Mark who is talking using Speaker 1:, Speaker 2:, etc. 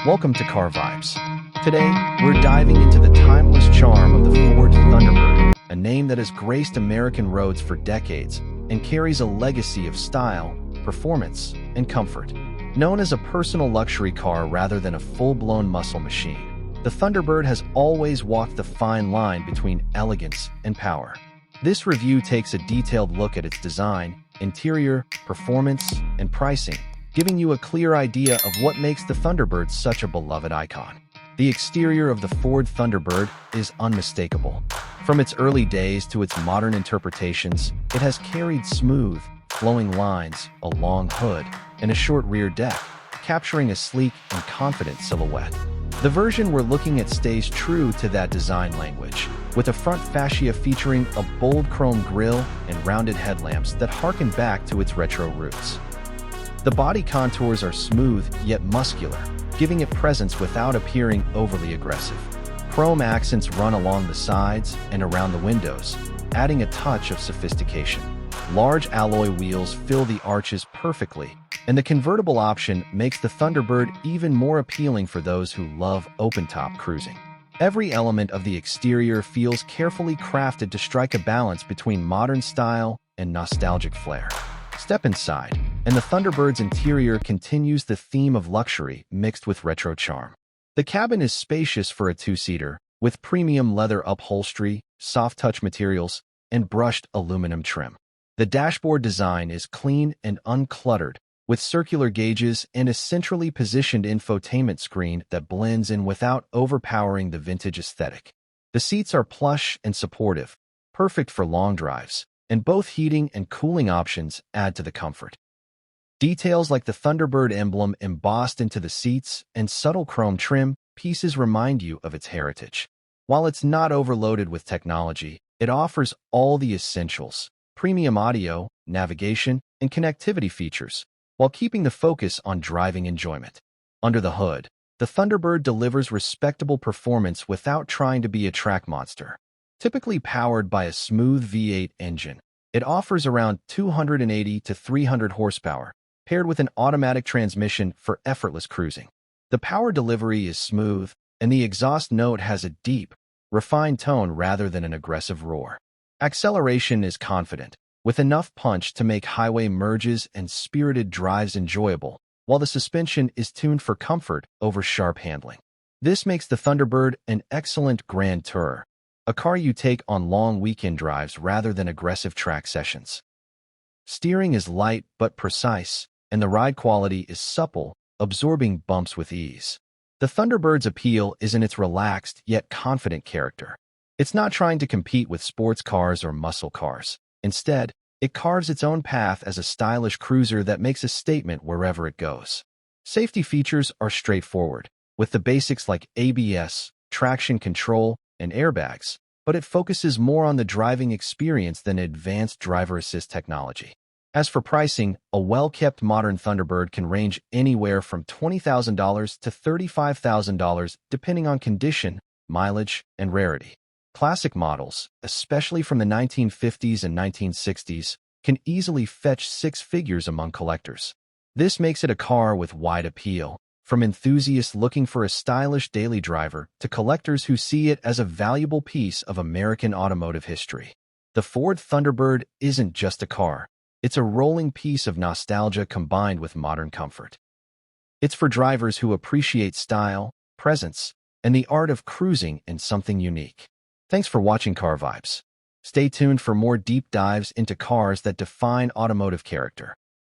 Speaker 1: Welcome to Car Vibes. Today, we're diving into the timeless charm of the Ford Thunderbird, a name that has graced American roads for decades and carries a legacy of style, performance, and comfort. Known as a personal luxury car rather than a full-blown muscle machine, the Thunderbird has always walked the fine line between elegance and power. This review takes a detailed look at its design, interior, performance, and pricing, giving you a clear idea of what makes the Thunderbird such a beloved icon. The exterior of the Ford Thunderbird is unmistakable. From its early days to its modern interpretations, it has carried smooth, flowing lines, a long hood, and a short rear deck, capturing a sleek and confident silhouette. The version we're looking at stays true to that design language, with a front fascia featuring a bold chrome grille and rounded headlamps that harken back to its retro roots. The body contours are smooth yet muscular, giving it presence without appearing overly aggressive. Chrome accents run along the sides and around the windows, adding a touch of sophistication. Large alloy wheels fill the arches perfectly, and the convertible option makes the Thunderbird even more appealing for those who love open-top cruising. Every element of the exterior feels carefully crafted to strike a balance between modern style and nostalgic flair. Step inside, and the Thunderbird's interior continues the theme of luxury mixed with retro charm. The cabin is spacious for a two-seater, with premium leather upholstery, soft-touch materials, and brushed aluminum trim. The dashboard design is clean and uncluttered, with circular gauges and a centrally positioned infotainment screen that blends in without overpowering the vintage aesthetic. The seats are plush and supportive, perfect for long drives, and both heating and cooling options add to the comfort. Details like the Thunderbird emblem embossed into the seats and subtle chrome trim pieces remind you of its heritage. While it's not overloaded with technology, it offers all the essentials: premium audio, navigation, and connectivity features, while keeping the focus on driving enjoyment. Under the hood, the Thunderbird delivers respectable performance without trying to be a track monster. Typically powered by a smooth V8 engine, it offers around 280 to 300 horsepower, paired with an automatic transmission for effortless cruising. The power delivery is smooth, and the exhaust note has a deep, refined tone rather than an aggressive roar. Acceleration is confident, with enough punch to make highway merges and spirited drives enjoyable, while the suspension is tuned for comfort over sharp handling. This makes the Thunderbird an excellent grand tourer, a car you take on long weekend drives rather than aggressive track sessions. Steering is light but precise, and the ride quality is supple, absorbing bumps with ease. The Thunderbird's appeal is in its relaxed yet confident character. It's not trying to compete with sports cars or muscle cars. Instead, it carves its own path as a stylish cruiser that makes a statement wherever it goes. Safety features are straightforward, with the basics like ABS, traction control, and airbags, but it focuses more on the driving experience than advanced driver assist technology. As for pricing, a well-kept modern Thunderbird can range anywhere from $20,000 to $35,000 depending on condition, mileage, and rarity. Classic models, especially from the 1950s and 1960s, can easily fetch six figures among collectors. This makes it a car with wide appeal, from enthusiasts looking for a stylish daily driver to collectors who see it as a valuable piece of American automotive history. The Ford Thunderbird isn't just a car. It's a rolling piece of nostalgia combined with modern comfort. It's for drivers who appreciate style, presence, and the art of cruising in something unique. Thanks for watching Car Vibes. Stay tuned for more deep dives into cars that define automotive character.